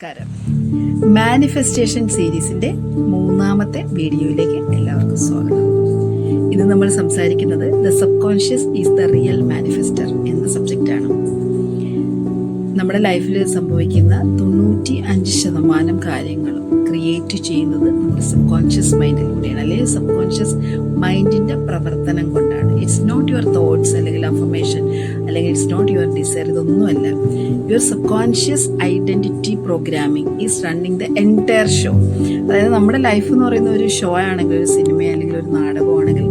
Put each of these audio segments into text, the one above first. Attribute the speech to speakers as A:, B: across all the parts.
A: നമസ്കാരം. മാനിഫെസ്റ്റേഷൻ സീരീസിൻ്റെ 3ാമത്തെ വീഡിയോയിലേക്ക് എല്ലാവർക്കും സ്വാഗതം. ഇന്ന് നമ്മൾ സംസാരിക്കുന്നത് the subconscious is the real manifester എന്ന സബ്ജക്റ്റാണ്. നമ്മുടെ ലൈഫിൽ സംഭവിക്കുന്ന 95% കാര്യങ്ങളും ക്രിയേറ്റ് ചെയ്യുന്നത് നമ്മുടെ സബ് കോൺഷ്യസ് മൈൻഡിലൂടെയാണ്, അല്ലെങ്കിൽ സബ് കോൺഷ്യസ് മൈൻഡിൻ്റെ പ്രവർത്തനം കൊണ്ടാണ്. ഇറ്റ്സ് നോട്ട് യുവർ തോട്ട്സ് അല്ലെങ്കിൽ അഫർമേഷൻ അല്ലെങ്കിൽ ഇറ്റ്സ് നോട്ട് യുവർ ഡിസയർ. ഇതൊന്നുമല്ല. Your sub conscious identity programming is running the entire show. അതായത് നമ്മുടെ ലൈഫ് എന്ന് പറയുന്ന ഒരു ഷോ ആണെങ്കിൽ, ഒരു സിനിമ അല്ലെങ്കിൽ ഒരു നാടകമാണെങ്കിൽ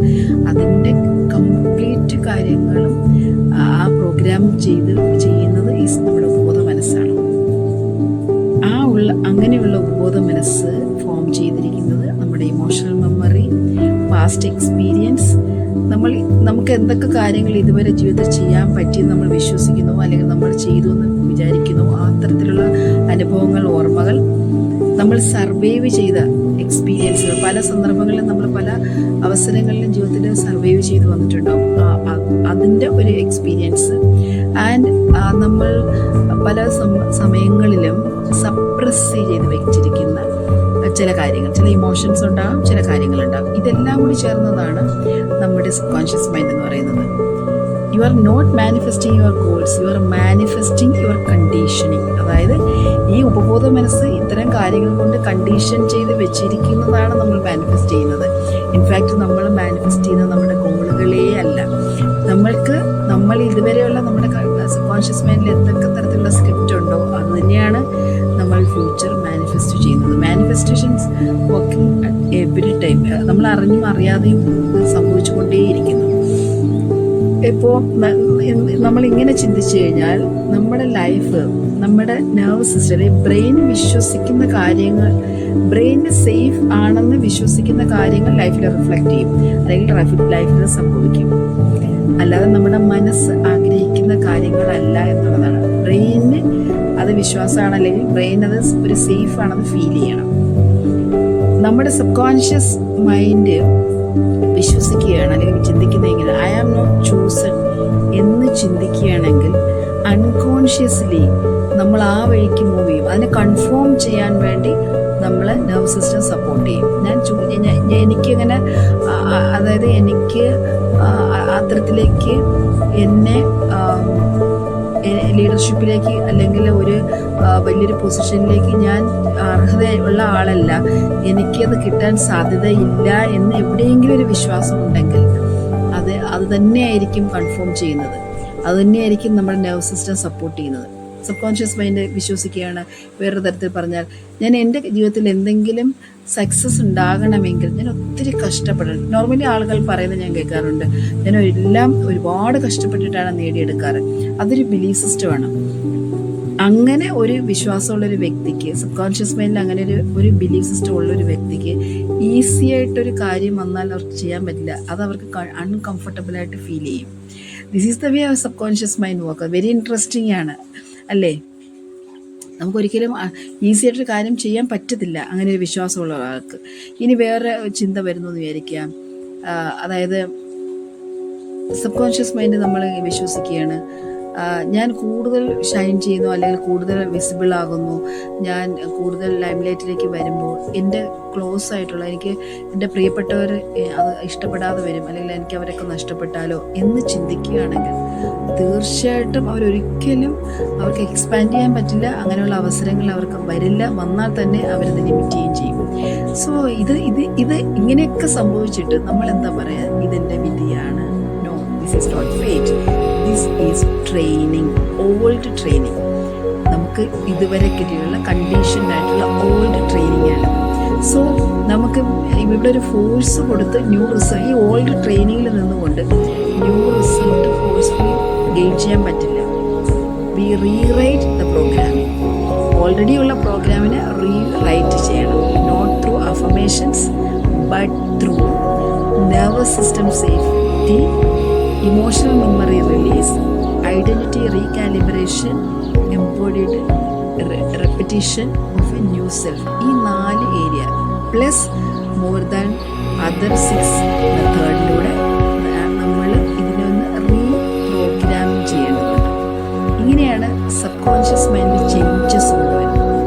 A: അതിൻ്റെ കംപ്ലീറ്റ് കാര്യങ്ങളും ആ പ്രോഗ്രാം ചെയ്യുന്നത് ഈസ് നമ്മുടെ ഉപബോധ മനസ്സാണ്. അങ്ങനെയുള്ള ഉപബോധ മനസ്സ് ഫോം ചെയ്തിരിക്കുന്നത് നമ്മുടെ ഇമോഷണൽ മെമ്മറി, പാസ്റ്റ് എക്സ്പീരിയൻസ്, നമുക്ക് എന്തൊക്കെ കാര്യങ്ങൾ ഇതുവരെ ജീവിതത്തിൽ ചെയ്യാൻ പറ്റിയെന്ന് നമ്മൾ വിശ്വസിക്കുന്നു അല്ലെങ്കിൽ നമ്മൾ ചെയ്തു എന്ന് വിചാരിക്കുന്നു, ആ തരത്തിലുള്ള അനുഭവങ്ങൾ, ഓർമ്മകൾ, നമ്മൾ സർവൈവ് ചെയ്ത എക്സ്പീരിയൻസുകൾ, പല സന്ദർഭങ്ങളിലും നമ്മൾ പല അവസരങ്ങളിലും ജീവിതത്തിൽ സർവൈവ് ചെയ്ത് വന്നിട്ടുണ്ടാവും. അതിൻ്റെ ഒരു എക്സ്പീരിയൻസ് ആൻഡ് നമ്മൾ പല സമയങ്ങളിലും സപ്രസ് ചെയ്ത് വെച്ചിരിക്കുന്ന ചില കാര്യങ്ങൾ, ചില ഇമോഷൻസ് ഉണ്ടാകും, ചില കാര്യങ്ങളുണ്ടാകും. ഇതെല്ലാം കൂടി ചേർന്നതാണ് നമ്മുടെ സബ് കോൺഷ്യസ് മൈൻഡ് എന്ന് പറയുന്നത്. You are not manifesting your goals, you are manifesting your conditioning. അതായത് ഈ ഉപബോധ മനസ്സ് ഇത്തരം കാര്യങ്ങൾ കൊണ്ട് കണ്ടീഷൻ ചെയ്ത് വെച്ചിരിക്കുന്നതാണ് നമ്മൾ മാനിഫെസ്റ്റ് ചെയ്യുന്നത്. ഇൻഫാക്റ്റ് നമ്മൾ മാനിഫെസ്റ്റ് ചെയ്യുന്നത് നമ്മുടെ ഗോളുകളേ അല്ല. നമ്മൾ ഇതുവരെയുള്ള നമ്മുടെ സബ് കോൺഷ്യസ് മൈൻഡിൽ എന്തൊക്കെ തരത്തിലുള്ള സ്ക്രിപ്റ്റ് ഉണ്ടോ അത് തന്നെയാണ് നമ്മൾ ഫ്യൂച്ചർ മാനിഫെസ്റ്റ് ചെയ്യുന്നത്. Manifestations working at every time. നമ്മൾ അറിഞ്ഞും അറിയാതെയും സംഭവിച്ചു കൊണ്ടേയിരിക്കുന്നു. ഇപ്പോൾ നമ്മളിങ്ങനെ ചിന്തിച്ചു കഴിഞ്ഞാൽ നമ്മുടെ ലൈഫ്, നമ്മുടെ നെർവസ് സിസ്റ്റം, ബ്രെയിൻ വിശ്വസിക്കുന്ന കാര്യങ്ങൾ, ബ്രെയിന് സേഫ് ആണെന്ന് വിശ്വസിക്കുന്ന കാര്യങ്ങൾ ലൈഫിൽ റിഫ്ലക്റ്റ് ചെയ്യും അല്ലെങ്കിൽ ലൈഫിൽ സംഭവിക്കും. അല്ലാതെ നമ്മുടെ മനസ്സ് ആഗ്രഹിക്കുന്ന കാര്യങ്ങളല്ല എന്നുള്ളതാണ്. ബ്രെയിന് അത് വിശ്വാസമാണ്, അല്ലെങ്കിൽ ബ്രെയിൻ അത് ഒരു സേഫ് ആണെന്ന് ഫീൽ ചെയ്യണം. നമ്മുടെ സബ് കോൺഷ്യസ് മൈൻഡ് വിശ്വസിക്കുകയാണ് അല്ലെങ്കിൽ ചിന്തിക്കുന്നതെങ്കിൽ ഐ ആം നോട്ട് ചൂസൺ എന്ന് ചിന്തിക്കുകയാണെങ്കിൽ അൺകോൺഷ്യസ്ലി നമ്മൾ ആ വഴിക്ക് മൂവ് ചെയ്യും. അതിനെ കൺഫേം ചെയ്യാൻ വേണ്ടി നമ്മൾ നെർവസ് സിസ്റ്റം സപ്പോർട്ട് ചെയ്യും. എനിക്കങ്ങനെ, അതായത് എനിക്ക് അത്തരത്തിലേക്ക് എന്നെ ലീഡർഷിപ്പിലേക്ക് അല്ലെങ്കിൽ ഒരു വലിയൊരു പൊസിഷനിലേക്ക് ഞാൻ അർഹതയുള്ള ആളല്ല, എനിക്കത് കിട്ടാൻ സാധ്യതയില്ല എന്ന് എവിടെയെങ്കിലും ഒരു വിശ്വാസം ഉണ്ടെങ്കിൽ അത് തന്നെയായിരിക്കും കൺഫേം ചെയ്യുന്നത്. അത് തന്നെയായിരിക്കും നമ്മുടെ നെർവസ് സിസ്റ്റം സപ്പോർട്ട് ചെയ്യുന്നത്. സബ് കോൺഷ്യസ് മൈൻഡ് വിശ്വസിക്കുകയാണ്. വേറൊരു തരത്തിൽ പറഞ്ഞാൽ, ഞാൻ എൻ്റെ ജീവിതത്തിൽ എന്തെങ്കിലും സക്സസ് ഉണ്ടാകണമെങ്കിൽ ഞാൻ ഒത്തിരി കഷ്ടപ്പെടണം. നോർമലി ആളുകൾ പറയുന്നത് ഞാൻ കേൾക്കാറുണ്ട്, ഞാൻ എല്ലാം ഒരുപാട് കഷ്ടപ്പെട്ടിട്ടാണ് നേടിയെടുക്കാറ്. അതൊരു ബിലീഫ് സിസ്റ്റമാണ്. അങ്ങനെ ഒരു വിശ്വാസമുള്ളൊരു വ്യക്തിക്ക്, സബ് കോൺഷ്യസ് മൈൻഡിൽ അങ്ങനെ ഒരു ബിലീഫ് സിസ്റ്റം ഉള്ളൊരു വ്യക്തിക്ക് ഈസി ആയിട്ടൊരു കാര്യം വന്നാൽ അവർക്ക് ചെയ്യാൻ പറ്റില്ല. അത് അവർക്ക് അൺകംഫർട്ടബിളായിട്ട് ഫീൽ ചെയ്യും. This is the way of sub conscious mind work. Very interesting ആണ് അല്ലേ? നമുക്കൊരിക്കലും ഈസി ആയിട്ടൊരു കാര്യം ചെയ്യാൻ പറ്റത്തില്ല അങ്ങനെ ഒരു വിശ്വാസമുള്ള ഒരാൾക്ക്. ഇനി വേറെ ചിന്ത വരുന്നു എന്ന് വിചാരിക്കാം. അതായത് സബ് കോൺഷ്യസ് മൈൻഡ് നമ്മൾ വിശ്വസിക്കുകയാണ്, ഞാൻ കൂടുതൽ ഷൈൻ ചെയ്യുന്നു അല്ലെങ്കിൽ കൂടുതൽ വിസിബിൾ ആകുന്നു, ഞാൻ കൂടുതൽ ലൈംലൈറ്റിലേക്ക് വരുമ്പോൾ എൻ്റെ ക്ലോസ് ആയിട്ടുള്ള, എനിക്ക് എൻ്റെ പ്രിയപ്പെട്ടവർ അത് ഇഷ്ടപ്പെടാതെ വരും അല്ലെങ്കിൽ എനിക്ക് അവരൊക്കെ നഷ്ടപ്പെട്ടാലോ എന്ന് ചിന്തിക്കുകയാണെങ്കിൽ തീർച്ചയായിട്ടും അവർക്ക് എക്സ്പാൻഡ് ചെയ്യാൻ പറ്റില്ല. അങ്ങനെയുള്ള അവസരങ്ങൾ അവർക്ക് വരില്ല. വന്നാൽ തന്നെ അവരത് ലിമിറ്റ് ചെയ്യുകയും ചെയ്യും. സോ ഇത് ഇങ്ങനെയൊക്കെ സംഭവിച്ചിട്ട് നമ്മൾ എന്താ പറയുക, ഇതെൻ്റെ വിധിയാണ്. No, this is not fate, this is training, old training. നമുക്ക് ഇതുവരെ കിട്ടിയുള്ള കണ്ടീഷൻഡ് ആയിട്ടുള്ള ഓൾഡ് ട്രെയിനിങ് ആണ്. സോ നമുക്ക് ഇവിടെ ഒരു ഫോഴ്സ് കൊടുത്ത് ന്യൂ റിസൾട്ട്, ഈ ഓൾഡ് ട്രെയിനിങ്ങിൽ നിന്നുകൊണ്ട് ന്യൂ റിസൾട്ട് ഫോഴ്സ്ഫുള്ളി ഗെയിൻ ചെയ്യാൻ പറ്റില്ല. We rewrite the programming. Already ഉള്ള പ്രോഗ്രാമിനെ റീറൈറ്റ് ചെയ്യണം. Not through affirmations but through nervous system safety, emotional memory release, identity recalibration, embodied repetition of a new self. ഈ 4 area plus more than other 6 മെത്തേഡിലൂടെ നമ്മൾ ഇതിനൊന്ന് reprogram ചെയ്യേണ്ടതുണ്ട്. ഇങ്ങനെയാണ് subconscious മൈൻഡിൽ ചേഞ്ചസ് കൊണ്ടുവരുന്നത്.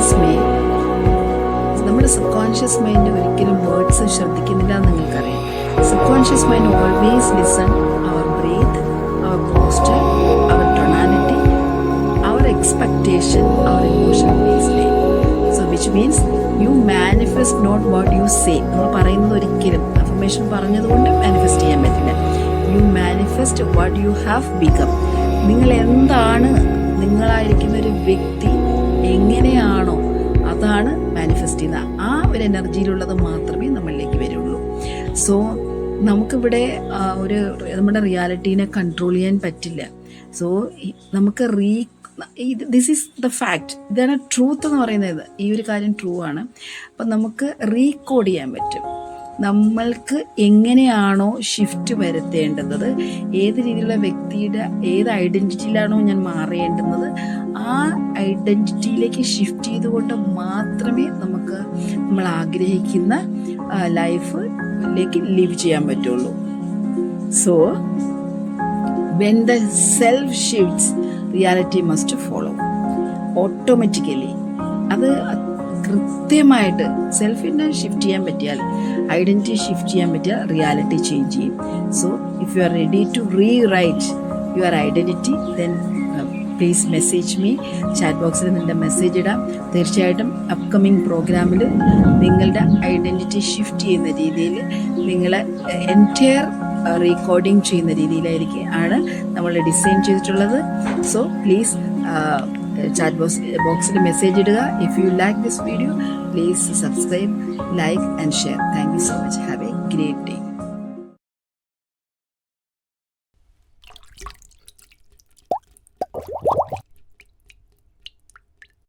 A: കോൺഷ്യസ് മൈൻഡ്, നമ്മുടെ സബ് കോൺഷ്യസ് മൈൻഡ് ഒരിക്കലും വേർഡ്സ് ശ്രദ്ധിക്കുന്നില്ല എന്ന് നിങ്ങൾക്കറിയാം. Subconscious mind always listen our breath, our posture, our tonality, our expectation, our emotional based. So which means you manifest not what you say. നമ്മൾ പറയുന്നത് ഒരിക്കലും affirmation പറഞ്ഞതുകൊണ്ട് manifest ചെയ്യാൻ പറ്റില്ല. You manifest what you have become. നിങ്ങൾ എന്താണ്, നിങ്ങളായിരിക്കുന്ന ഒരു വ്യക്തി എങ്ങനെയാണോ അതാണ് മാനിഫെസ്റ്റ് ചെയ്യുന്നത്. ആ ഒരു എനർജിയിലുള്ളത് മാത്രമേ നമ്മളിലേക്ക് വരുള്ളൂ. സോ നമുക്കിവിടെ നമ്മുടെ റിയാലിറ്റീനെ കൺട്രോൾ ചെയ്യാൻ പറ്റില്ല. സോ നമുക്ക് ദിസ് ഈസ് ദ ഫാക്റ്റ്, ഇതാണ് ട്രൂത്ത് എന്ന് പറയുന്നത്. ഈ ഒരു കാര്യം ട്രൂ ആണ്. അപ്പം നമുക്ക് റീകോഡ് ചെയ്യാൻ പറ്റും. നമ്മൾക്ക് എങ്ങനെയാണോ ഷിഫ്റ്റ് വരുത്തേണ്ടുന്നത്, ഏത് രീതിയിലുള്ള വ്യക്തിയുടെ ഏത് ഐഡൻറ്റിറ്റിയിലാണോ ഞാൻ മാറേണ്ടുന്നത്, ആ ഐഡൻറ്റിറ്റിയിലേക്ക് ഷിഫ്റ്റ് ചെയ്തുകൊണ്ട് മാത്രമേ നമുക്ക് നമ്മൾ ആഗ്രഹിക്കുന്ന ലൈഫിലേക്ക് ലിവ് ചെയ്യാൻ പറ്റുള്ളൂ. So when the self shifts, reality must follow automatically. അത് കൃത്യമായിട്ട് സെൽഫിനെ ഷിഫ്റ്റ് ചെയ്യാൻ പറ്റിയാൽ, ഐഡൻറ്റിറ്റി ഷിഫ്റ്റ് ചെയ്യാൻ പറ്റിയാൽ റിയാലിറ്റി ചേഞ്ച് ചെയ്യും. So if you are ready to rewrite your identity, then please message me. Chat ബോക്സിൽ നിങ്ങളുടെ മെസ്സേജ് ഇടാം. തീർച്ചയായിട്ടും അപ്കമിങ് പ്രോഗ്രാമിൽ നിങ്ങളുടെ ഐഡൻറ്റിറ്റി ഷിഫ്റ്റ് ചെയ്യുന്ന രീതിയിൽ, നിങ്ങളെ എൻറ്റയർ റെക്കോർഡിങ് ചെയ്യുന്ന രീതിയിലായിരിക്കും നമ്മൾ ഡിസൈൻ ചെയ്തിട്ടുള്ളത്. So please chat box message iduga. If you like this video, please subscribe, like and share. Thank you so much. Have a great day.